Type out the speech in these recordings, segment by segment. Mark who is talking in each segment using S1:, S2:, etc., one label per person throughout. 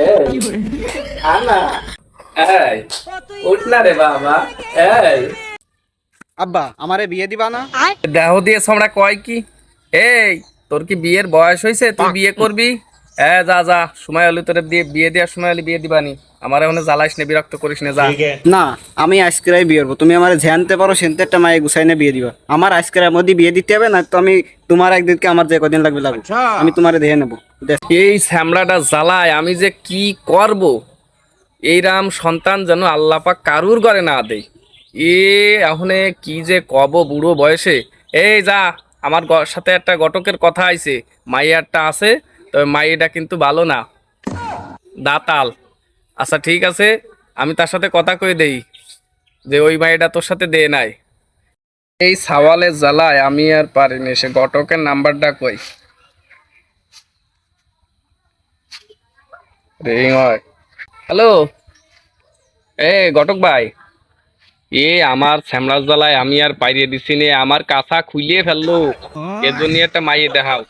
S1: এই আনা এই উঠ না রে বাবা। এই
S2: আব্বা আমারে বিয়ে দিবা না?
S1: দেহ দিয়ে আমরা কয় কি? এই তোর কি বিয়ের বয়স হয়েছে? তুই বিয়ে করবি? যা যা, সময় হলে তোর বিয়ে দেওয়ার সময় হলে বিয়ে দিবানি। আমার এখন জ্বালাইস না, বিরক্ত করিস না, যা।
S2: না, আমি আজকেরাই বিয়ে করবো। তুমি আমার ঝ্যানতে পারো সেনতে একটা মায়ে গুছাইনে বিয়ে দিবা। আমার আজকের মধ্যে বিয়ে দিতে হবে, না তো আমি তোমার একদিনকে আমার যে কদিন লাগবে লাগবে আমি তোমারে দেখে নেবো।
S1: এই শ্যামলাটা জ্বালায় আমি যে কি করব। এইরাম সন্তান যেন আল্লাপাক কারুর ঘরে না দেয়। এ এখন কি যে কব বুড়ো বয়সে। এই যা, আমার সাথে একটা ঘটকের কথা আইছে। মাইয়ারটা আছে, তবে মাইয়াটা কিন্তু ভালো না, দাতাল। আচ্ছা ঠিক আছে, আমি তার সাথে কথা কই দেই যে ওই মাইয়াটা তোর সাথে দে নাই। এই সাওয়ালের জ্বালায় আমি আর পারিনি। সে ঘটকের নাম্বারটা কই? রিং হয়। হ্যালো, ঘটক ভাই, আমার শ্যামলার জ্বালায় আমি আর পাইরে দিছি নে। আমার কাছা খুইলিয়ে ফেললো। এর জন্য একটা মাইয়ে দেখাও,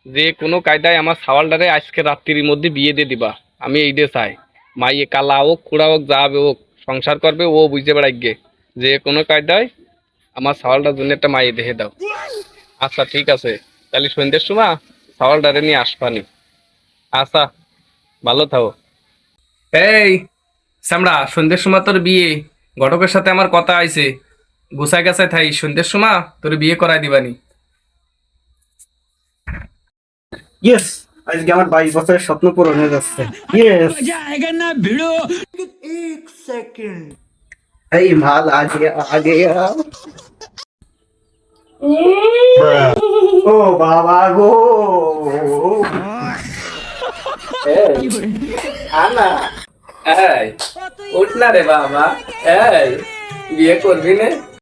S1: যে কোনো কায়দায় আমার সাওয়ালটারে আজকে রাত্রির মধ্যে বিয়ে দিয়ে দিবা। আমি এইটা চাই। মাইয়ে কালা হোক, খুড়া হোক, যা হবে হোক, সংসার করবে ও, বুঝতে বেড়াই গে। যে কোনো কায়দায় আমার সাওয়ালটার জন্য একটা মাইয়ে দেখে দাও। আচ্ছা ঠিক আছে, তাহলে সন্ধ্যের সময় সাওয়ালটারে নিয়ে আসবানি। আচ্ছা, ভালো থাকো। এই শ্যামড়া, সন্ধ্যের সময় তোর বিয়ে। ঘটকের সাথে আমার কথা আইছে, গুছাই গাছাই থাই। সন্ধ্যের সময় তোর বিয়ে করাই দিবানি।
S2: ইয়েস, আজকে আমার 22 বছরের স্বপ্ন পূরণ হয়ে যাচ্ছে। ইয়েস, এই মাল আগে ও বাবা গো।
S1: আনা এই উঠ না রে বাবা। এই বিয়ে করবি না?